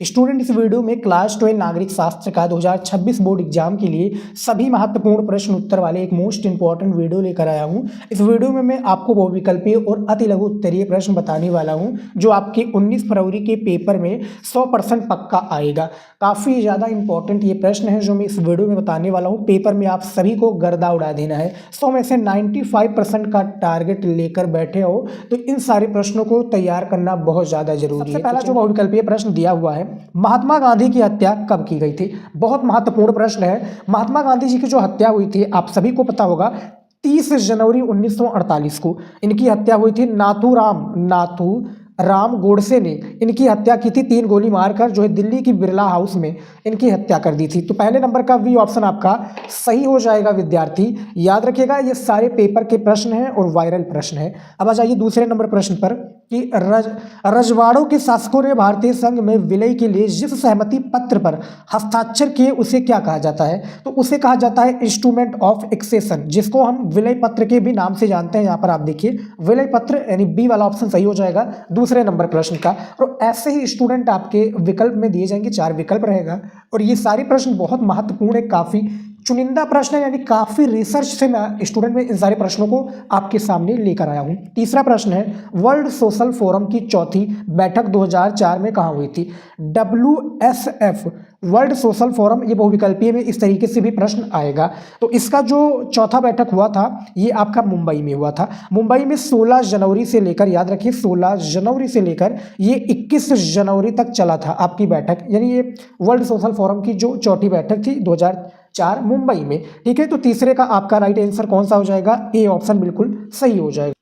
Student, इस video में class 12 नागरिक शास्त्र का 2026 बोर्ड एग्जाम के लिए सभी महत्वपूर्ण प्रश्न उत्तर वाले एक मोस्ट इंपॉर्टेंट वीडियो लेकर आया हूं। इस वीडियो में मैं आपको बहुविकल्पीय और अति लघु उत्तरीय प्रश्न बताने वाला हूं जो आपके 19 फरवरी के पेपर में 100% पक्का आएगा। काफ़ी ज़्यादा इंपॉर्टेंट ये प्रश्न है जो मैं इस वीडियो में बताने वाला हूँ। पेपर में आप सभी को गर्दा उड़ा देना है। 100 में से 95% का टारगेट लेकर बैठे हो तो इन सारे प्रश्नों को तैयार करना बहुत ज़्यादा जरूरी है। सबसे पहला जो बहुविकल्पीय प्रश्न दिया हुआ है, महात्मा गांधी की हत्या कब की गई थी? बहुत महत्वपूर्ण प्रश्न है। महात्मा गांधी जी की जो हत्या हुई थी आप सभी को पता होगा 30 जनवरी 1948 को इनकी हत्या हुई थी। नाथू राम गोडसे ने इनकी हत्या की थी 3 गोली मारकर, जो है दिल्ली की बिरला हाउस में इनकी हत्या कर दी थी। तो पहले नंबर का बी ऑप्शन आपका सही हो जाएगा विद्यार्थी। याद रखिएगा ये सारे पेपर के प्रश्न हैं और वायरल प्रश्न है। अब आ जाइए दूसरे नंबर प्रश्न पर कि रजवाड़ों के शासकों ने भारतीय संघ में विलय के लिए जिस सहमति पत्र पर हस्ताक्षर किए उसे क्या कहा जाता है? तो उसे कहा जाता है इंस्ट्रूमेंट ऑफ एक्सेशन, जिसको हम विलय पत्र के भी नाम से जानते हैं। यहाँ पर आप देखिए विलय पत्र, यानी बी वाला ऑप्शन सही हो जाएगा दूसरे नंबर प्रश्न का। और ऐसे ही स्टूडेंट आपके विकल्प में दिए जाएंगे, 4 विकल्प रहेगा और ये सारे प्रश्न बहुत महत्वपूर्ण है, काफी चुनिंदा प्रश्न है, यानी काफी रिसर्च से मैं स्टूडेंट में इन सारे प्रश्नों को आपके सामने लेकर आया हूं। तीसरा प्रश्न है, वर्ल्ड सोशल फोरम की चौथी बैठक 2004 में कहां हुई थी? WSF वर्ल्ड सोशल फोरम, ये बहुविकल्पीय में इस तरीके से भी प्रश्न आएगा। तो इसका जो चौथा बैठक हुआ था ये आपका मुंबई में हुआ था। मुंबई में 16 जनवरी से लेकर, याद रखिए 16 जनवरी से लेकर ये 21 जनवरी तक चला था आपकी बैठक, यानी ये वर्ल्ड सोशल फोरम की जो चौथी बैठक थी 2004 मुंबई में। ठीक है, तो तीसरे का आपका राइट आंसर कौन सा हो जाएगा? ए ऑप्शन बिल्कुल सही हो जाएगा।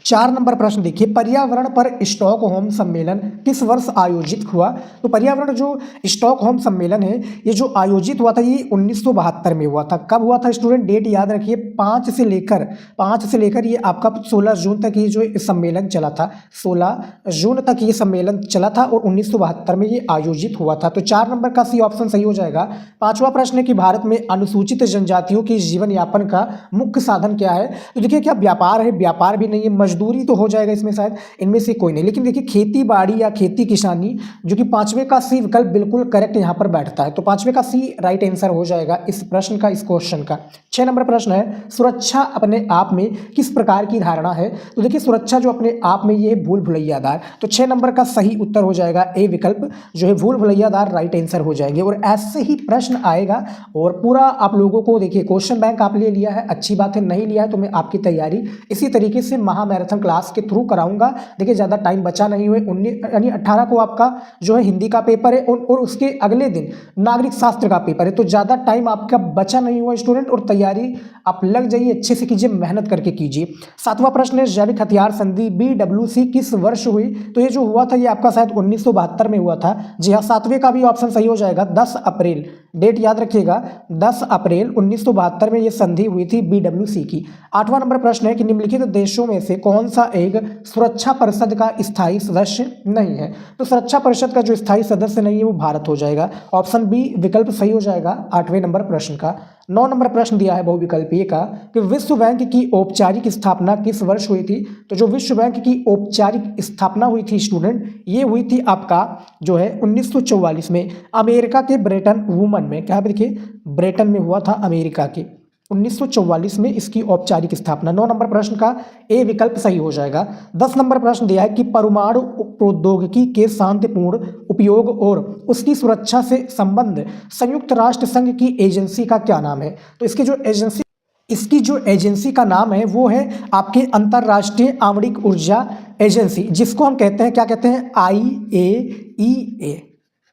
4 नंबर प्रश्न देखिए, पर्यावरण पर स्टॉकहोम सम्मेलन किस वर्ष आयोजित हुआ? तो पर्यावरण जो स्टॉकहोम सम्मेलन है ये जो आयोजित हुआ था ये 1972 में हुआ था। कब हुआ था स्टूडेंट? डेट याद रखिए, 5 से लेकर ये आपका 16 जून तक ये जो सम्मेलन चला था। 16 जून तक ये सम्मेलन चला था और 1972 में ये आयोजित हुआ था। तो 4 नंबर का सी ऑप्शन सही हो जाएगा। 5वां प्रश्न है कि भारत में अनुसूचित जनजातियों की जीवन यापन का मुख्य साधन क्या है? तो देखिए क्या व्यापार है? व्यापार भी नहीं है। मजदूरी तो हो जाएगा इसमें, शायद इनमें से कोई नहीं। लेकिन देखिए खेती बाड़ी या खेती किसानी, जो कि 5वें का सी विकल्प बिल्कुल करेक्ट यहां पर बैठता है। तो 5वें का सी राइट आंसर हो जाएगा इस प्रश्न का, इस क्वेश्चन का। 6 नंबर प्रश्न है, सुरक्षा अपने आप में किस प्रकार की धारणा है? तो देखिए सुरक्षा जो अपने आप में ये भूल भुलैयादार। तो 6 नंबर का सही उत्तर हो जाएगा ए विकल्प, जो है भूल भुलैयादार राइट आंसर हो जाएंगे। और ऐसे ही प्रश्न आएगा और पूरा आप लोगों को देखिए क्वेश्चन बैंक आप ले लिया है, अच्छी बात है। नहीं लिया है तो मैं आपकी तैयारी इसी तरीके से महामैराथन क्लास के थ्रू कराऊंगा। देखिए ज्यादा टाइम बचा नहीं हुए, 19 यानी 18 को आपका जो है हिंदी का पेपर है और उसके अगले दिन नागरिक शास्त्र का पेपर है। तो ज्यादा टाइम आपका बचा नहीं हुआ स्टूडेंट, और तैयारी आप लग जाइए, अच्छे से कीजिए, मेहनत करके कीजिए। 7वां प्रश्न है, जैविक हथियार संधि BWC किस वर्ष हुई? तो ये जो हुआ था ये आपका शायद 1972 में हुआ था। जी हाँ, 7वें का भी ऑप्शन सही हो जाएगा। 10 अप्रैल, डेट याद रखिएगा, 10 अप्रैल 1972 में ये संधि हुई थी BWC की। 8वां नंबर प्रश्न है कि निम्नलिखित देशों में से कौन सा एक सुरक्षा परिषद का स्थायी सदस्य नहीं है? तो सुरक्षा परिषद का जो स्थायी सदस्य नहीं है वो भारत हो जाएगा। ऑप्शन बी विकल्प सही हो जाएगा 8वें नंबर प्रश्न का। 9 नंबर प्रश्न दिया है बहुविकल्पीय का कि विश्व बैंक की औपचारिक स्थापना किस वर्ष हुई थी? तो जो विश्व बैंक की औपचारिक स्थापना हुई थी स्टूडेंट, ये हुई थी आपका जो है 1944 में अमेरिका के ब्रेटन वुमन में। क्या देखिए ब्रेटन में हुआ था अमेरिका के, 1944 में इसकी औपचारिक स्थापना। 9 नंबर प्रश्न का ए विकल्प सही हो जाएगा। 10 नंबर प्रश्न दिया है कि परमाणु प्रौद्योगिकी के शांतिपूर्ण उपयोग और उसकी सुरक्षा से संबंध संयुक्त राष्ट्र संघ की एजेंसी का क्या नाम है? तो इसकी जो एजेंसी का नाम है वो है आपके अंतर्राष्ट्रीय आणविक ऊर्जा एजेंसी, जिसको हम कहते हैं, क्या कहते हैं? IAEA,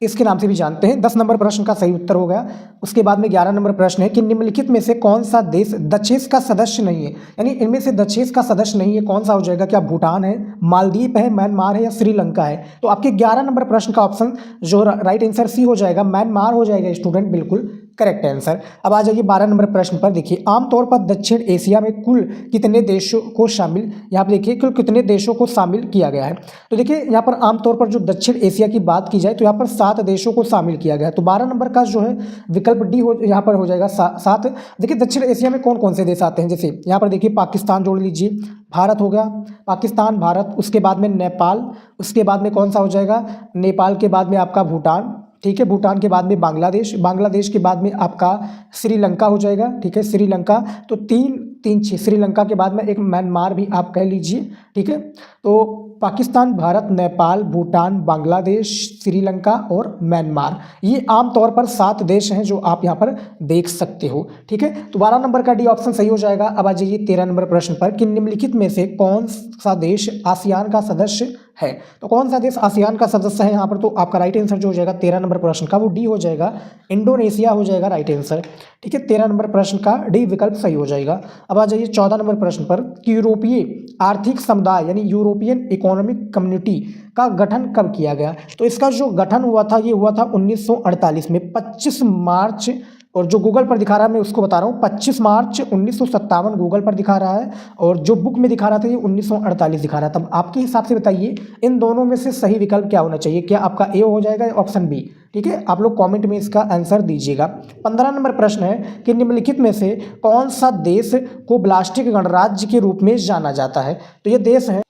इसके नाम से भी जानते हैं। 10 नंबर प्रश्न का सही उत्तर हो गया। उसके बाद में 11 नंबर प्रश्न है कि निम्नलिखित में से कौन सा देश दक्षेस का सदस्य नहीं है? यानी इनमें से दक्षेस का सदस्य नहीं है, कौन सा हो जाएगा? क्या भूटान है, मालदीव है, म्यांमार है या श्रीलंका है? तो आपके 11 नंबर प्रश्न का ऑप्शन जो राइट आंसर सी हो जाएगा, म्यांमार हो जाएगा स्टूडेंट, बिल्कुल करेक्ट आंसर। अब आ जाइए 12 नंबर प्रश्न पर। देखिए आमतौर पर दक्षिण एशिया में कुल कितने देशों को शामिल, यहाँ पर देखिए कुल कितने देशों को शामिल किया गया है? तो देखिए यहाँ पर आमतौर पर जो दक्षिण एशिया की बात की जाए तो यहाँ पर 7 देशों को शामिल किया गया है। तो 12 नंबर का जो है विकल्प डी हो यहाँ पर हो जाएगा 7। देखिए दक्षिण एशिया में कौन कौन से देश आते हैं? जैसे यहाँ पर देखिए पाकिस्तान जोड़ लीजिए, भारत हो गया, पाकिस्तान, भारत, उसके बाद में नेपाल, उसके बाद में कौन सा हो जाएगा, नेपाल के बाद में आपका भूटान, ठीक है, भूटान के बाद में बांग्लादेश, बांग्लादेश के बाद में आपका श्रीलंका हो जाएगा, ठीक है, श्रीलंका। तो तीन तीन छः, श्रीलंका के बाद में एक म्यांमार भी आप कह लीजिए, ठीक है। तो पाकिस्तान, भारत, नेपाल, भूटान, बांग्लादेश, श्रीलंका और म्यांमार, ये आमतौर पर 7 देश हैं जो आप यहाँ पर देख सकते हो, ठीक है। तो 12 नंबर का डी ऑप्शन सही हो जाएगा। अब आ जाइए 13 नंबर प्रश्न पर कि निम्नलिखित में से कौन सा देश आसियान का सदस्य है। तो कौन सा देश आसियान का सदस्य है यहाँ पर, तो आपका राइट आंसर जो हो जाएगा 13 नंबर प्रश्न का वो डी हो जाएगा, इंडोनेशिया हो जाएगा राइट आंसर, ठीक है। 13 नंबर प्रश्न का डी विकल्प सही हो जाएगा। अब आ जाइए 14 नंबर प्रश्न पर कि यूरोपीय आर्थिक समुदाय यानी यूरोपियन इकोनॉमिक कम्युनिटी का गठन कब किया गया। तो इसका जो गठन हुआ था ये हुआ था 1948 में, 25 मार्च, और जो गूगल पर दिखा रहा है मैं उसको बता रहा हूँ, 25 मार्च 1957 गूगल पर दिखा रहा है, और जो बुक में दिखा रहा था ये 1948 दिखा रहा था। तब आपके हिसाब से बताइए इन दोनों में से सही विकल्प क्या होना चाहिए, क्या आपका ए हो जाएगा या ऑप्शन बी, ठीक है। आप लोग कमेंट में इसका आंसर दीजिएगा। 15 नंबर प्रश्न है कि निम्नलिखित में से कौन सा देश को प्लास्टिक गणराज्य के रूप में जाना जाता है। तो ये देश है,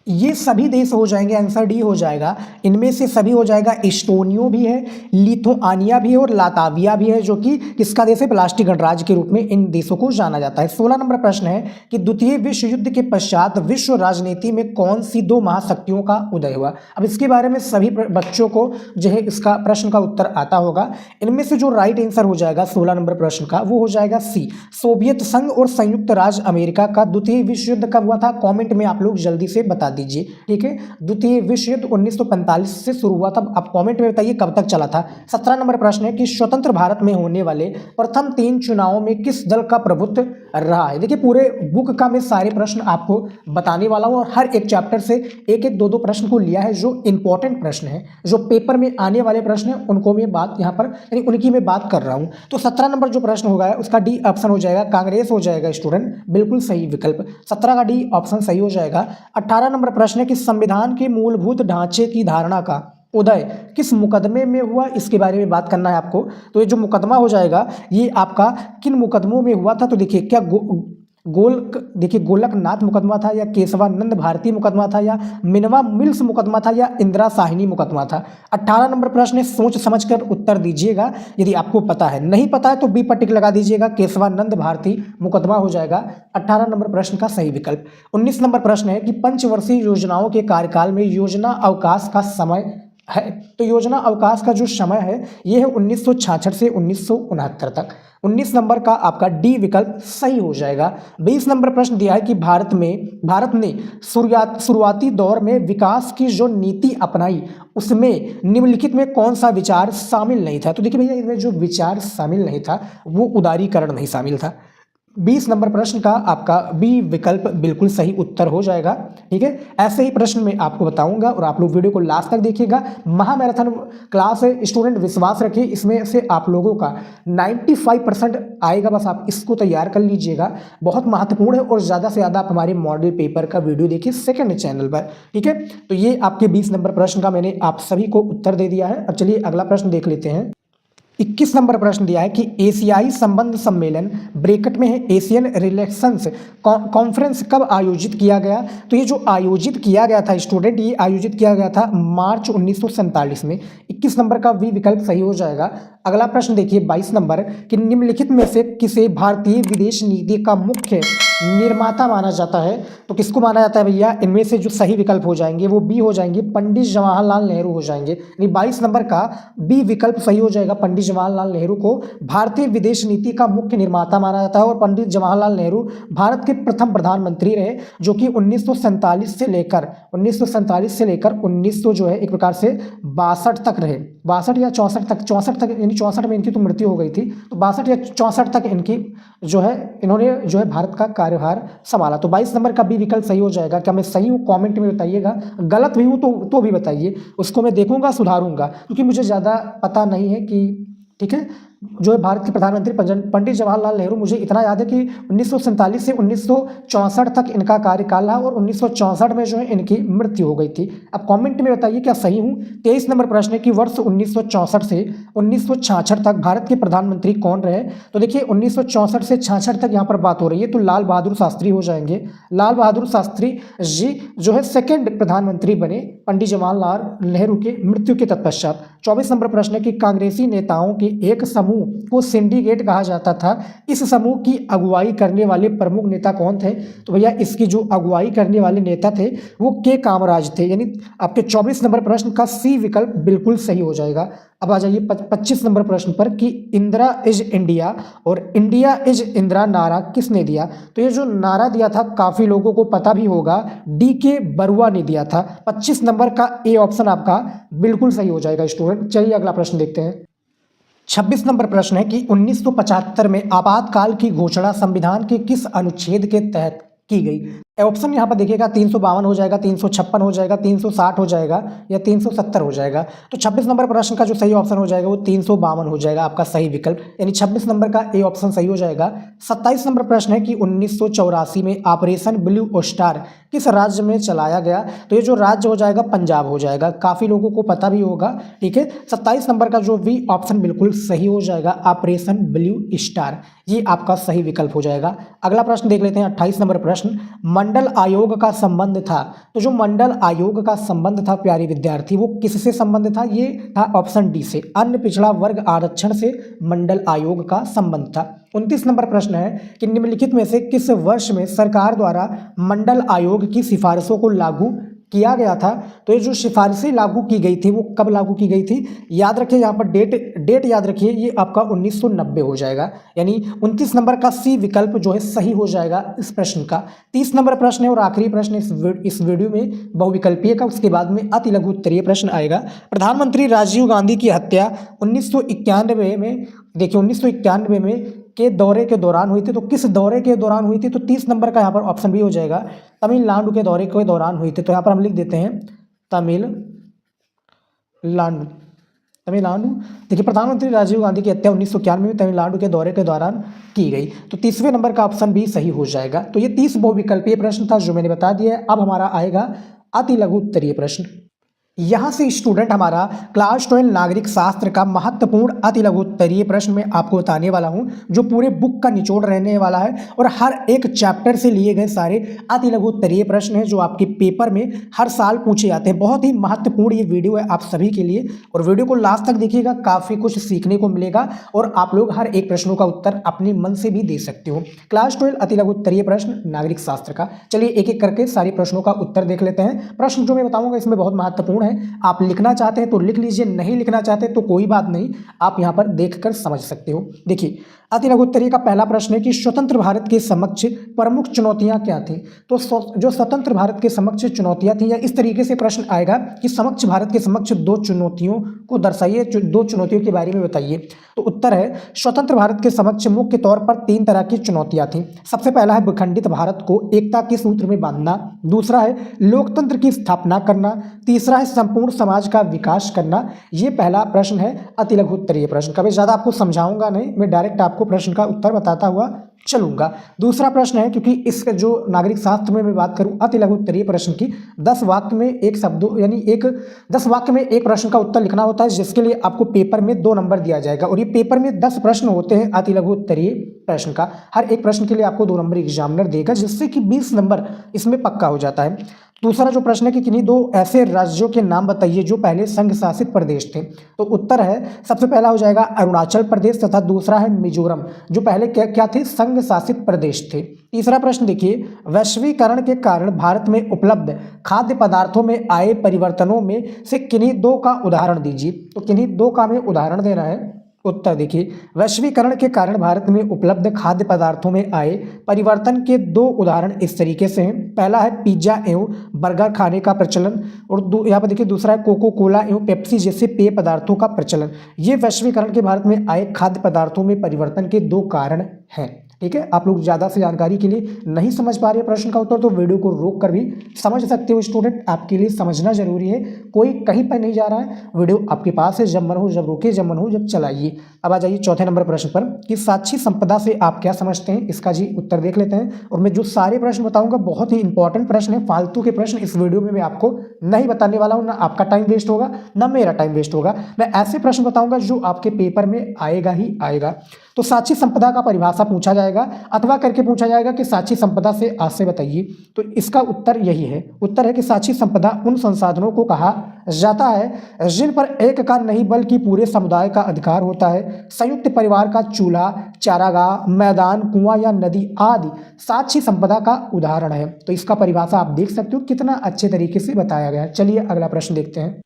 ये सभी देश हो जाएंगे, आंसर डी हो जाएगा। इनमें से सभी हो जाएगा, एस्टोनिया भी है, लिथुआनिया भी है और लाताविया भी है, जो कि किसका देश है, प्लास्टिक गणराज्य के रूप में इन देशों को जाना जाता है। 16 नंबर प्रश्न है कि द्वितीय विश्व युद्ध के पश्चात विश्व राजनीति में कौन सी 2 महाशक्तियों का उदय हुआ। अब इसके बारे में सभी बच्चों को जो है इसका प्रश्न का उत्तर आता होगा। इनमें से जो राइट आंसर हो जाएगा 16 नंबर प्रश्न का वो हो जाएगा सी, सोवियत संघ और संयुक्त राज्य अमेरिका का द्वितीय विश्व युद्ध कब हुआ था, कॉमेंट में आप लोग जल्दी से बता दीजिए, ठीक है। द्वितीय विश्व युद्ध 1945 से शुरू हुआ था, आप कमेंट में बताइए कब तक चला था। 17 नंबर प्रश्न है कि स्वतंत्र भारत में होने वाले प्रथम 3 चुनावों में किस दल का प्रभुत्व रहा है। देखिए पूरे बुक का मैं सारे प्रश्न आपको बताने वाला हूं, और हर एक चैप्टर से एक एक 2 प्रश्न को लिया है, जो इंपॉर्टेंट प्रश्न है, जो पेपर में आने वाले प्रश्न है उनको मैं बात यहाँ पर यानी उनकी मैं बात कर रहा हूँ। तो 17 नंबर जो प्रश्न होगा उसका डी ऑप्शन हो जाएगा, कांग्रेस हो जाएगा स्टूडेंट, बिल्कुल सही विकल्प, 17 का डी ऑप्शन सही हो जाएगा। 18 नंबर प्रश्न है कि संविधान के मूलभूत ढांचे की धारणा का उदय किस मुकदमे में हुआ, इसके बारे में बात करना है आपको। तो ये जो मुकदमा हो जाएगा ये आपका किन मुकदमों में हुआ था, तो देखिए क्या देखिए गोलकनाथ मुकदमा था, या केशवानंद भारती मुकदमा था, या मिनवा मिल्स मुकदमा था, या इंदिरा साहिनी मुकदमा था। 18 नंबर प्रश्न है, सोच समझकर उत्तर दीजिएगा। यदि आपको पता है, नहीं पता है तो बी पर टिक लगा दीजिएगा, केशवानंद भारती मुकदमा हो जाएगा 18 नंबर प्रश्न का सही विकल्प। 19 नंबर प्रश्न है कि पंचवर्षीय योजनाओं के कार्यकाल में योजना अवकाश का समय है। तो योजना अवकाश का जो समय है ये है 1966 से 1969 तक। 19 नंबर का आपका डी विकल्प सही हो जाएगा। 20 नंबर प्रश्न दिया है कि भारत ने शुरुआती दौर में विकास की जो नीति अपनाई उसमें निम्नलिखित में कौन सा विचार शामिल नहीं था। तो देखिए भैया इसमें जो विचार शामिल नहीं था वो उदारीकरण नहीं शामिल था। 20 नंबर प्रश्न का आपका बी विकल्प बिल्कुल सही उत्तर हो जाएगा, ठीक है। ऐसे ही प्रश्न मैं आपको बताऊंगा और आप लोग वीडियो को लास्ट तक देखिएगा। महामैराथन क्लास है स्टूडेंट, विश्वास रखिए इसमें से आप लोगों का 95% आएगा, बस आप इसको तैयार कर लीजिएगा। बहुत महत्वपूर्ण है और ज़्यादा से ज़्यादा आप हमारे मॉडल पेपर का वीडियो देखिए सेकेंड चैनल पर, ठीक है। तो ये आपके 20 नंबर प्रश्न का मैंने आप सभी को उत्तर दे दिया है। अब चलिए अगला प्रश्न देख लेते हैं। 21 नंबर प्रश्न दिया है कि एशियाई संबंध सम्मेलन ब्रैकेट में है एशियन रिलेशंस कॉन्फ्रेंस कब आयोजित किया गया। तो ये जो आयोजित किया गया था स्टूडेंट, ये आयोजित किया गया था मार्च 1947 में। 21 नंबर का वी विकल्प सही हो जाएगा। अगला प्रश्न देखिए 22 नंबर कि निम्नलिखित में से किसे भारतीय विदेश नीति का मुख्य निर्माता माना जाता है। तो किसको माना जाता है भैया, इनमें से जो सही विकल्प हो जाएंगे वो बी हो जाएंगे, पंडित जवाहरलाल नेहरू हो जाएंगे। यानी 22 नंबर का बी विकल्प सही हो जाएगा। पंडित जवाहरलाल नेहरू को भारतीय विदेश नीति का मुख्य निर्माता माना जाता है, और पंडित जवाहरलाल नेहरू भारत के प्रथम प्रधानमंत्री रहे, जो कि 1947 से लेकर 1900 जो है एक प्रकार से 62 तक रहे, 62 या 64 तक यानी 64 में इनकी तो मृत्यु हो गई थी, तो 62 या 64 तक इनकी जो है इन्होंने जो है भारत का कार्यभार संभाला। तो 22 नंबर का बी विकल्प सही हो जाएगा। क्या मैं सही हूँ कमेंट में बताइएगा, गलत भी हूँ तो भी बताइए, उसको मैं देखूंगा सुधारूंगा, क्योंकि मुझे ज़्यादा पता नहीं है कि, ठीक है। जो है भारत के प्रधानमंत्री पंडित जवाहरलाल नेहरू, मुझे इतना याद है कि 1947 से 1964 तक इनका कार्यकाल रहा और 1964 में जो है इनकी मृत्यु हो गई थी। अब कमेंट में बताइए क्या सही हूँ। 23 नंबर प्रश्न है कि वर्ष 1964 से 1966 तक भारत के प्रधानमंत्री कौन रहे। तो देखिए 1964 से 66 तक यहाँ पर बात हो रही है, तो लाल बहादुर शास्त्री हो जाएंगे। लाल बहादुर शास्त्री जी जो है सेकेंड प्रधानमंत्री बने पंडित जवाहरलाल नेहरू के मृत्यु के तत्पश्चात। 24 नंबर प्रश्न है कि कांग्रेसी नेताओं के एक समूह को सिंडिकेट कहा जाता था। इस समूह की अगुवाई करने वाले प्रमुख नेता कौन थे। तो भैया इसकी जो अगुवाई करने वाले नेता थे वो के कामराज थे, यानी आपके 24 नंबर प्रश्न का सी विकल्प बिल्कुल सही हो जाएगा। अब आ जाइए 25 नंबर प्रश्न पर कि इंदिरा इज इंडिया और इंडिया इज इंदिरा नारा किसने दिया। तो ये जो नारा दिया था काफी लोगों को पता भी होगा, DK बरुआ ने दिया था। 25 नंबर का ए ऑप्शन आपका बिल्कुल सही हो जाएगा स्टूडेंट। चलिए अगला प्रश्न देखते हैं। 26 नंबर प्रश्न है कि 1975 में आपातकाल की घोषणा संविधान के किस अनुच्छेद के तहत की गई। ऑप्शन यहाँ पर देखिएगा 352 हो जाएगा, 356 हो जाएगा, 360 हो जाएगा या 370 हो जाएगा। तो 26 नंबर प्रश्न का जो सही ऑप्शन हो जाएगा वो 352 हो जाएगा आपका सही विकल्प, यानी 26 नंबर का ए ऑप्शन सही हो जाएगा। 27 नंबर प्रश्न है कि 1984 में ऑपरेशन ब्लू स्टार किस राज्य में चलाया गया। तो ये जो राज्य हो जाएगा पंजाब हो जाएगा, काफ़ी लोगों को पता भी होगा। ठीक है, 27 नंबर का जो भी ऑप्शन बिल्कुल सही हो जाएगा ऑपरेशन ब्लू स्टार, ये आपका सही विकल्प हो जाएगा। अगला प्रश्न देख लेते हैं 28 नंबर प्रश्न। मंडल आयोग का संबंध था। तो जो मंडल आयोग का संबंध था प्यारे विद्यार्थी वो किससे संबंध था। ये था ऑप्शन डी से, अन्य पिछड़ा वर्ग आरक्षण से मंडल आयोग का संबंध था। 29 नंबर प्रश्न है कि निम्नलिखित में से किस वर्ष में सरकार द्वारा मंडल आयोग की सिफारिशों को लागू किया गया था। तो ये जो सिफारिशें लागू की गई थी वो कब लागू की गई थी, याद रखिए यहाँ पर डेट याद रखिए, ये आपका 1990 हो जाएगा, यानी 29 नंबर का सी विकल्प जो है सही हो जाएगा इस प्रश्न का। 30 नंबर प्रश्न है और आखिरी प्रश्न इस वीडियो में बहुविकल्पीय का, उसके बाद में अति लघु उत्तरीय प्रश्न आएगा। प्रधानमंत्री राजीव गांधी की हत्या 1991 में, देखिए 1991 में के दौरे के दौरान हुई थी। तो किस दौरे के दौरान हुई थी, तो 30 नंबर का यहाँ पर ऑप्शन भी हो जाएगा, तमिलनाडु के दौरे के दौरान हुई थी। तो यहाँ पर हम लिख देते हैं तमिलनाडु। देखिए प्रधानमंत्री राजीव गांधी की हत्या 1991 में तमिलनाडु के दौरे के दौरान की गई। तो 30वें नंबर का ऑप्शन भी सही हो जाएगा। तो ये 30 बहुविकल्पीय प्रश्न था जो मैंने बता दिया है। अब हमारा आएगा अति लघु उत्तरीय प्रश्न। यहाँ से स्टूडेंट हमारा क्लास 12 नागरिक शास्त्र का महत्वपूर्ण अति लघु उत्तरीय प्रश्न में आपको बताने वाला हूँ, जो पूरे बुक का निचोड़ रहने वाला है और हर एक चैप्टर से लिए गए सारे अति लघु उत्तरीय प्रश्न हैं जो आपके पेपर में हर साल पूछे जाते हैं। बहुत ही महत्वपूर्ण ये वीडियो है आप सभी के लिए, और वीडियो को लास्ट तक देखिएगा, काफ़ी कुछ सीखने को मिलेगा और आप लोग हर एक प्रश्नों का उत्तर अपने मन से भी दे सकते हो। क्लास 12 अति लघु उत्तरीय प्रश्न नागरिक शास्त्र का। चलिए एक एक करके सारे प्रश्नों का उत्तर देख लेते हैं। प्रश्न जो मैं बताऊंगा इसमें बहुत महत्वपूर्ण है, आप लिखना चाहते हैं तो लिख लीजिए, नहीं लिखना चाहते तो कोई बात नहीं, आप यहां पर देखकर समझ सकते हो। देखिए अति लघु उत्तरीय का पहला प्रश्न है कि स्वतंत्र भारत के समक्ष प्रमुख चुनौतियां क्या थी। तो जो स्वतंत्र भारत के समक्ष चुनौतियां थी, या इस तरीके से प्रश्न आएगा कि समक्ष भारत के समक्ष दो चुनौतियों को दर्शाइए, दो चुनौतियों के बारे में बताइए। तो उत्तर है स्वतंत्र भारत के समक्ष मुख्य तौर पर 3 तरह की चुनौतियां थी। सबसे पहला है विखंडित भारत को एकता के सूत्र में बांधना, दूसरा है लोकतंत्र की स्थापना करना, तीसरा है संपूर्ण समाज का विकास करना। ये पहला प्रश्न है अति लघु उत्तरीय प्रश्न। कभी ज़्यादा आपको समझाऊंगा नहीं, मैं डायरेक्ट आपको प्रश्न का उत्तर बताता हुआ चलूंगा। दूसरा प्रश्न है, क्योंकि इसका जो नागरिक शास्त्र में मैं बात करूं अति लघु उत्तरीय प्रश्न की, 10 वाक्य में एक शब्दों यानी 10 वाक्य में एक प्रश्न का उत्तर लिखना होता है, जिसके लिए आपको पेपर में 2 नंबर दिया जाएगा। और ये पेपर में 10 प्रश्न होते हैं अति लघु उत्तरीय प्रश्न का, हर एक प्रश्न के लिए आपको 2 नंबर एग्जामिनर देगा, जिससे कि 20 नंबर इसमें पक्का हो जाता है। दूसरा जो प्रश्न है कि किन्हीं 2 ऐसे राज्यों के नाम बताइए जो पहले संघ शासित प्रदेश थे। तो उत्तर है सबसे पहला हो जाएगा अरुणाचल प्रदेश तथा दूसरा है मिजोरम, जो पहले क्या थे, संघ शासित प्रदेश थे। तीसरा प्रश्न देखिए, वैश्वीकरण के कारण भारत में उपलब्ध खाद्य पदार्थों में आए परिवर्तनों में से किन्हीं 2 का उदाहरण दीजिए। तो किन्हीं 2 का हमें उदाहरण देना है। उत्तर देखिए, वैश्वीकरण के कारण भारत में उपलब्ध खाद्य पदार्थों में आए परिवर्तन के 2 उदाहरण इस तरीके से हैं। पहला है पिज्जा एवं बर्गर खाने का प्रचलन, और यहाँ पर देखिए दूसरा है कोको कोला एवं पेप्सी जैसे पेय पदार्थों का प्रचलन। ये वैश्वीकरण के भारत में आए खाद्य पदार्थों में परिवर्तन के 2 कारण हैं। ठीक है, आप लोग ज़्यादा से जानकारी के लिए नहीं समझ पा रहे प्रश्न का उत्तर तो वीडियो को रोक कर भी समझ सकते हो स्टूडेंट, आपके लिए समझना जरूरी है, कोई कहीं पर नहीं जा रहा है, वीडियो आपके पास है, जब मन हो जब रोके, जब मन हो जब चलाइए। अब आ जाइए चौथे नंबर प्रश्न पर कि साक्षी संपदा से आप क्या समझते हैं, इसका जी उत्तर देख लेते हैं। और मैं जो सारे प्रश्न बताऊंगा बहुत ही इंपॉर्टेंट प्रश्न है, फालतू के प्रश्न इस वीडियो में मैं आपको नहीं बताने वाला हूं, ना आपका टाइम वेस्ट होगा ना मेरा टाइम वेस्ट होगा, मैं ऐसे प्रश्न बताऊंगा जो आपके पेपर में आएगा ही आएगा। तो साक्षी संपदा का परिभाषा पूछा जाएगा अथवा करके पूछा जाएगा कि साक्षी संपदा से आज से बताइए, तो इसका उत्तर यही है, उत्तर है कि साक्षी संपदा उन संसाधनों को कहा जाता है जिन पर एक का नहीं बल्कि पूरे समुदाय का अधिकार होता है। संयुक्त परिवार का चूल्हा, चारागाह, मैदान, कुआं या नदी आदि साक्षी संपदा का उदाहरण है। तो इसका परिभाषा आप देख सकते हो कितना अच्छे तरीके से बताया गया है। चलिए अगला प्रश्न देखते हैं।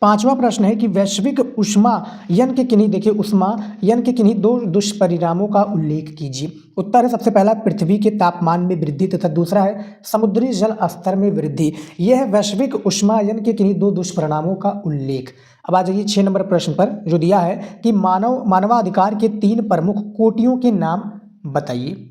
पांचवा प्रश्न है कि वैश्विक उष्मायन के किन्हीं, देखिए उष्मायन के किन्हीं दो दुष्परिणामों का उल्लेख कीजिए। उत्तर है सबसे पहला पृथ्वी के तापमान में वृद्धि तथा दूसरा है समुद्री जल स्तर में वृद्धि। यह है वैश्विक उष्मायन के किन्हीं दो दुष्परिणामों का उल्लेख। अब आ जाइए 6 नंबर प्रश्न पर जो दिया है कि मानवाधिकार के 3 प्रमुख कोटियों के नाम बताइए।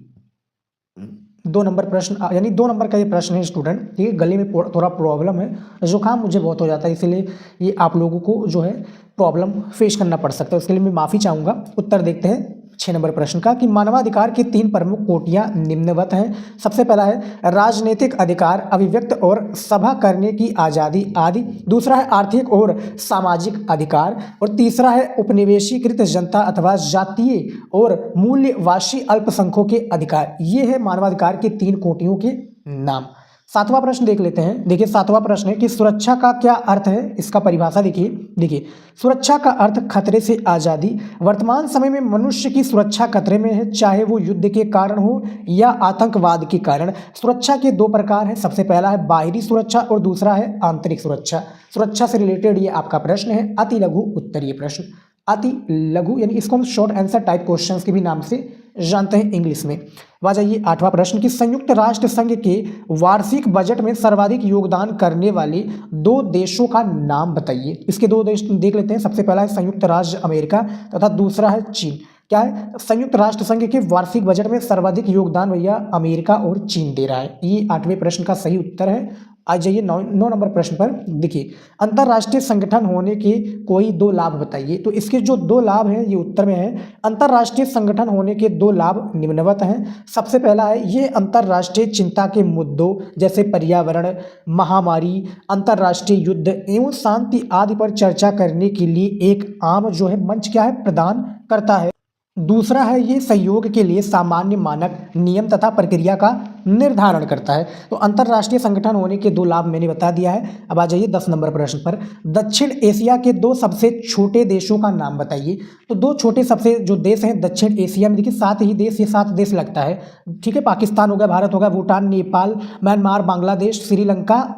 2 नंबर प्रश्न यानी 2 नंबर का ये प्रश्न है स्टूडेंट, ठीक है, गले में थोड़ा प्रॉब्लम है, जुकाम मुझे बहुत हो जाता है, इसीलिए ये आप लोगों को जो है प्रॉब्लम फेस करना पड़ सकता है, उसके लिए मैं माफ़ी चाहूँगा। उत्तर देखते हैं 6 नंबर प्रश्न का कि मानवाधिकार की 3 प्रमुख कोटियां निम्नवत हैं। सबसे पहला है राजनीतिक अधिकार, अभिव्यक्त और सभा करने की आज़ादी आदि। दूसरा है आर्थिक और सामाजिक अधिकार और तीसरा है उपनिवेशीकृत जनता अथवा जातीय और मूल्यवासी अल्पसंख्यकों के अधिकार। ये है मानवाधिकार के 3 कोटियों के नाम। 7वां प्रश्न देख लेते हैं। देखिए 7वां प्रश्न है कि सुरक्षा का क्या अर्थ है, इसका परिभाषा देखिए सुरक्षा का अर्थ खतरे से आज़ादी। वर्तमान समय में मनुष्य की सुरक्षा खतरे में है, चाहे वो युद्ध के कारण हो या आतंकवाद के कारण। सुरक्षा के 2 प्रकार हैं, सबसे पहला है बाहरी सुरक्षा और दूसरा है आंतरिक सुरक्षा। सुरक्षा से रिलेटेड ये आपका प्रश्न है, अति लघु उत्तरीय प्रश्न। अति लघु यानी इसको हम शॉर्ट आंसर टाइप क्वेश्चंस के भी नाम से जानते हैं इंग्लिश में। आ जाइए 8वां प्रश्न कि संयुक्त राष्ट्र संघ के वार्षिक बजट में सर्वाधिक योगदान करने वाले 2 देशों का नाम बताइए। इसके 2 देश देख लेते हैं। सबसे पहला है संयुक्त राज्य अमेरिका तथा दूसरा है चीन। क्या है, संयुक्त राष्ट्र संघ के वार्षिक बजट में सर्वाधिक योगदान भैया अमेरिका और चीन दे रहा है। ये 8वें प्रश्न का सही उत्तर है। आ जाइए 9 नंबर प्रश्न पर। देखिए अंतर्राष्ट्रीय संगठन होने के कोई 2 लाभ बताइए। तो इसके जो 2 लाभ हैं ये उत्तर में है। अंतर्राष्ट्रीय संगठन होने के 2 लाभ निम्नवत हैं। सबसे पहला है ये अंतर्राष्ट्रीय चिंता के मुद्दों जैसे पर्यावरण, महामारी, अंतर्राष्ट्रीय युद्ध एवं शांति आदि पर चर्चा करने के लिए एक आम जो है मंच क्या है प्रदान करता है। दूसरा है ये सहयोग के लिए सामान्य मानक, नियम तथा प्रक्रिया का निर्धारण करता है। तो अंतर्राष्ट्रीय संगठन होने के 2 लाभ मैंने बता दिया है। अब आ जाइए 10 नंबर प्रश्न पर। दक्षिण एशिया के 2 सबसे छोटे देशों का नाम बताइए। तो 2 छोटे सबसे जो देश हैं दक्षिण एशिया में, देखिए 7 ही देश, ये 7 देश लगता है, ठीक है, पाकिस्तान हो गया, भारत हो गया, भूटान, नेपाल, म्यांमार, बांग्लादेश, श्रीलंका,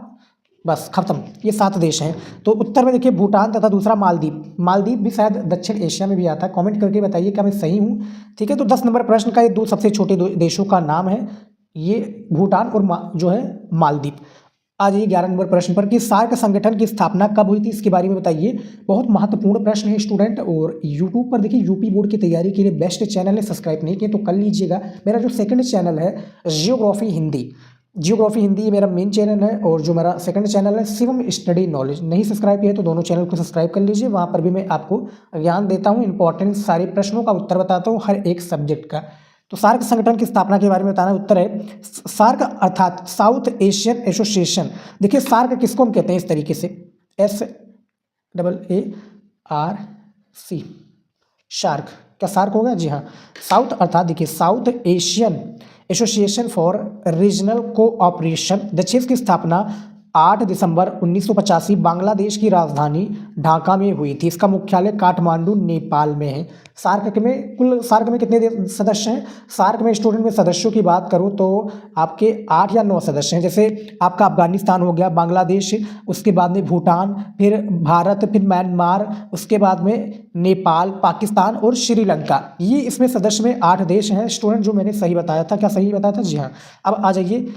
बस खत्म, ये 7 देश हैं। तो उत्तर में देखिए भूटान तथा दूसरा मालदीव। मालदीव भी शायद दक्षिण एशिया में भी आता है, कमेंट करके बताइए क्या मैं सही हूँ, ठीक है। तो 10 नंबर प्रश्न का ये 2 सबसे छोटे देशों का नाम है, ये भूटान और जो है मालदीव। आज ये 11 नंबर प्रश्न पर कि सार्क संगठन की स्थापना कब हुई थी, इसके बारे में बताइए। बहुत महत्वपूर्ण प्रश्न है स्टूडेंट। और यूट्यूब पर देखिए यूपी बोर्ड की तैयारी के लिए बेस्ट चैनल है, सब्सक्राइब नहीं किए तो कर लीजिएगा। मेरा जो सेकंड चैनल है जियोग्राफी हिंदी ये मेरा मेन चैनल है, और जो मेरा सेकंड चैनल है शिवम स्टडी नॉलेज, नहीं सब्सक्राइब किया तो दोनों चैनल को सब्सक्राइब कर लीजिए। वहाँ पर भी मैं आपको ज्ञान देता हूँ, इंपॉर्टेंट सारे प्रश्नों का उत्तर बताता हूँ हर एक सब्जेक्ट का। तो सार्क संगठन की स्थापना के बारे में बताना, उत्तर है सार्क अर्थात साउथ एशियन एसोसिएशन। देखिए सार्क किसको हम कहते हैं इस तरीके से, SAARC, शार्क, क्या सार्क होगा, जी हाँ, साउथ अर्थात देखिए south Asian association for regional cooperation. दक्षिण की स्थापना 8 दिसंबर 1985 बांग्लादेश की राजधानी ढाका में हुई थी। इसका मुख्यालय काठमांडू नेपाल में है। सार्क में कितने सदस्य हैं? सार्क में स्टूडेंट में सदस्यों की बात करूं तो आपके 8 या 9 सदस्य हैं। जैसे आपका अफगानिस्तान हो गया, बांग्लादेश, उसके बाद में भूटान, फिर भारत, फिर म्यांमार, उसके बाद में नेपाल, पाकिस्तान और श्रीलंका। ये इसमें सदस्य में 8 देश हैं स्टूडेंट, जो मैंने सही बताया था। क्या सही बताया था? जी हाँ। अब आ जाइए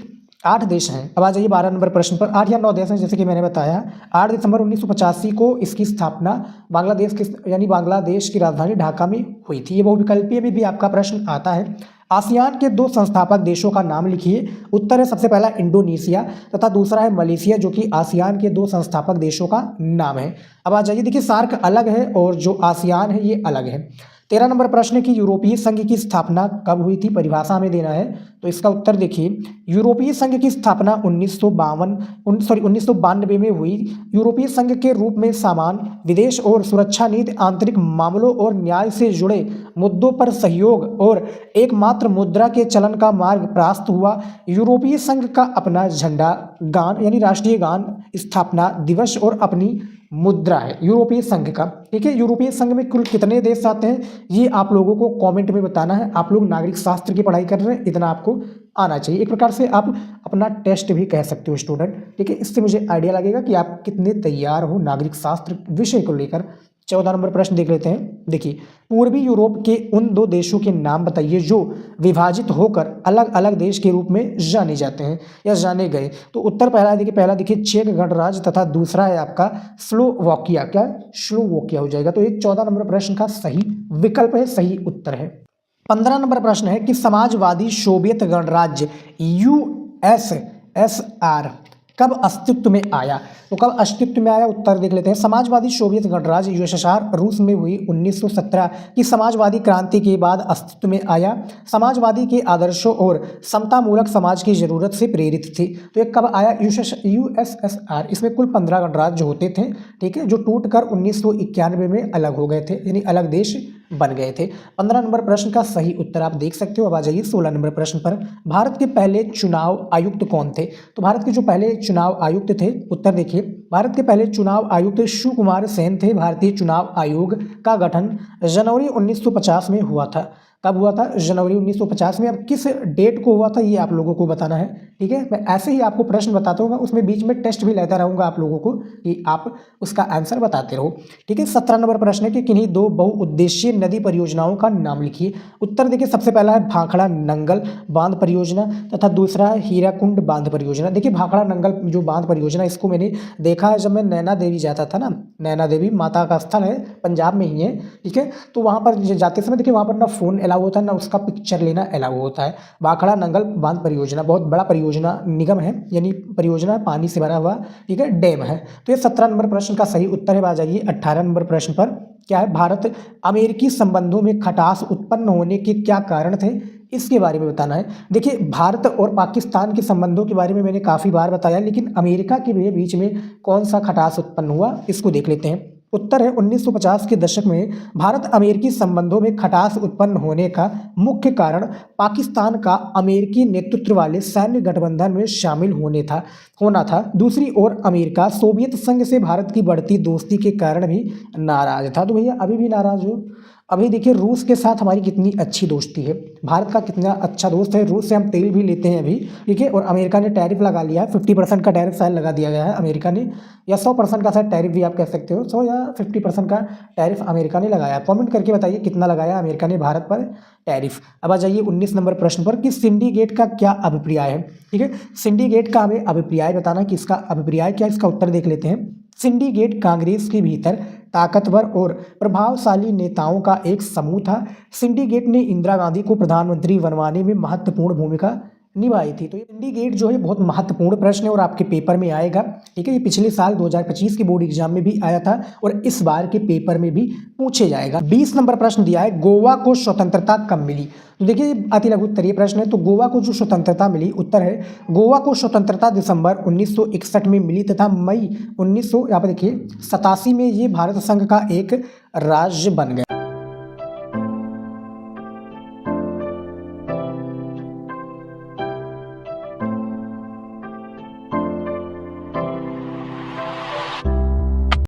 8 देश हैं। अब आ जाइए 12 नंबर प्रश्न पर। 8 या 9 देश हैं जैसे कि मैंने बताया। 8 दिसंबर 1985 को इसकी स्थापना बांग्लादेश की राजधानी ढाका में हुई थी। ये बहुविकल्पीय में भी आपका प्रश्न आता है। आसियान के 2 संस्थापक देशों का नाम लिखिए। उत्तर है सबसे पहला इंडोनेशिया तथा दूसरा है मलेशिया, जो कि आसियान के 2 संस्थापक देशों का नाम है। अब आ जाइए, देखिए सार्क अलग है और जो आसियान है ये अलग है। 13 नंबर प्रश्न है कि यूरोपीय संघ की स्थापना कब हुई थी, परिभाषा में देना है। तो इसका उत्तर देखिए, यूरोपीय संघ की स्थापना 1992 में हुई। यूरोपीय संघ के रूप में सामान्य विदेश और सुरक्षा नीति, आंतरिक मामलों और न्याय से जुड़े मुद्दों पर सहयोग और एकमात्र मुद्रा के चलन का मार्ग प्रशस्त हुआ। यूरोपीय संघ का अपना झंडा, गान यानी राष्ट्रीय गान, स्थापना दिवस और अपनी मुद्रा है यूरोपीय संघ का। ठीक है, यूरोपीय संघ में कुल कितने देश आते हैं ये आप लोगों को कमेंट में बताना है। आप लोग नागरिक शास्त्र की पढ़ाई कर रहे हैं, इतना आपको आना चाहिए। एक प्रकार से आप अपना टेस्ट भी कह सकते हो स्टूडेंट। ठीक है, इससे मुझे आइडिया लगेगा कि आप कितने तैयार हो नागरिक शास्त्र विषय को लेकर। 14 नंबर प्रश्न देख लेते हैं। देखिए, पूर्वी यूरोप के उन 2 देशों के नाम बताइए जो विभाजित होकर अलग अलग देश के रूप में जाने जाते हैं या जाने गए। तो उत्तर पहला देखिए चेक गणराज्य तथा दूसरा है आपका स्लोवाकिया। क्या? स्लोवाकिया हो जाएगा। तो ये 14 नंबर प्रश्न का सही विकल्प है, सही उत्तर है। 15 नंबर प्रश्न है कि समाजवादी सोवियत गणराज्य यूएसएसआर कब अस्तित्व में आया। तो कब अस्तित्व में आया, उत्तर देख लेते हैं। समाजवादी सोवियत गणराज्य यूएसएसआर रूस में हुई 1917 की समाजवादी क्रांति के बाद अस्तित्व में आया। समाजवादी के आदर्शों और समतामूलक समाज की जरूरत से प्रेरित थी। तो ये कब आया, यूएसएसआर। इसमें कुल 15 गणराज्य होते थे। ठीक है, जो टूटकर 1991 में अलग हो गए थे, यानी अलग देश बन गए थे। 15 नंबर प्रश्न का सही उत्तर आप देख सकते हो। अब आ जाइए 16 नंबर प्रश्न पर। भारत के पहले चुनाव आयुक्त कौन थे। तो भारत के जो पहले चुनाव आयुक्त थे, उत्तर देखिए, भारत के पहले चुनाव आयुक्त शिवकुमार सेन थे। भारतीय चुनाव आयोग का गठन जनवरी 1950 में हुआ था। कब हुआ था, जनवरी 1950 में। अब किस डेट को हुआ था ये आप लोगों को बताना है। ठीक है, मैं ऐसे ही आपको प्रश्न बताता हूँ, उसमें बीच में टेस्ट भी लेता रहूँगा आप लोगों को कि आप उसका आंसर बताते रहो। ठीक है, 17 नंबर प्रश्न है कि किन्हीं 2 बहुउद्देशीय नदी परियोजनाओं का नाम लिखिए। उत्तर देखिए, सबसे पहला है भाखड़ा नंगल बांध परियोजना तथा दूसरा है हीराकुंड बांध परियोजना। देखिए, भाखड़ा नंगल जो बांध परियोजना, इसको मैंने देखा है जब मैं नैना देवी जाता था ना। नैना देवी माता का स्थल है, पंजाब में ही है। ठीक है, तो वहाँ पर जाते समय देखिए वहाँ पर ना फ़ोन अलाउ होता है ना उसका पिक्चर लेना अलाउ होता है। भाखड़ा नंगल बांध परियोजना बहुत बड़ा परियोजना निगम है, यानी परियोजना पानी से भरा हुआ, ठीक है, डैम है। तो ये 17 नंबर प्रश्न का सही उत्तर है। आ जाइए 18 नंबर प्रश्न पर। क्या है, भारत अमेरिकी संबंधों में खटास उत्पन्न होने के क्या कारण थे, इसके बारे में बताना है। देखिए, भारत और पाकिस्तान के संबंधों के बारे में मैंने काफ़ी बार बताया, लेकिन अमेरिका के बीच में कौन सा खटास उत्पन्न हुआ, इसको देख लेते हैं। उत्तर है 1950 के दशक में भारत अमेरिकी संबंधों में खटास उत्पन्न होने का मुख्य कारण पाकिस्तान का अमेरिकी नेतृत्व वाले सैन्य गठबंधन में शामिल होना था। दूसरी ओर अमेरिका सोवियत संघ से भारत की बढ़ती दोस्ती के कारण भी नाराज था। तो भैया अभी भी नाराज हो। अभी देखिए रूस के साथ हमारी कितनी अच्छी दोस्ती है, भारत का कितना अच्छा दोस्त है। रूस से हम तेल भी लेते हैं अभी, ठीक है। और अमेरिका ने टैरिफ लगा लिया है, 50% का टैरिफ शायद लगा दिया गया है अमेरिका ने, या 100% का शायद टैरिफ भी आप कह सकते हो। 100 या 50% का टैरिफ अमेरिका ने लगाया। कमेंट करके बताइए कितना लगाया अमेरिका ने भारत पर टैरिफ। अब आ जाइए 19 नंबर प्रश्न पर कि सिंडिकेट का क्या अभिप्राय है, ठीक है। सिंडिकेट का हमें अभिप्राय बताना कि इसका अभिप्राय क्या, इसका उत्तर देख लेते हैं। सिंडिकेट कांग्रेस के भीतर ताकतवर और प्रभावशाली नेताओं का एक समूह था। सिंडिकेट ने इंदिरा गांधी को प्रधानमंत्री बनवाने में महत्वपूर्ण भूमिका निभाई थी। तो ये सिंडिकेट जो है बहुत महत्वपूर्ण प्रश्न है और आपके पेपर में आएगा, ठीक है। ये पिछले साल 2025 के बोर्ड एग्जाम में भी आया था और इस बार के पेपर में भी पूछे जाएगा। 20 नंबर प्रश्न दिया है, गोवा को स्वतंत्रता कब मिली। तो देखिए अति लघु उत्तरीय प्रश्न है। तो गोवा को जो स्वतंत्रता मिली, उत्तर है गोवा को स्वतंत्रता दिसंबर 1961 में मिली तथा मई 1987 में ये भारत संघ का एक राज्य बन गया।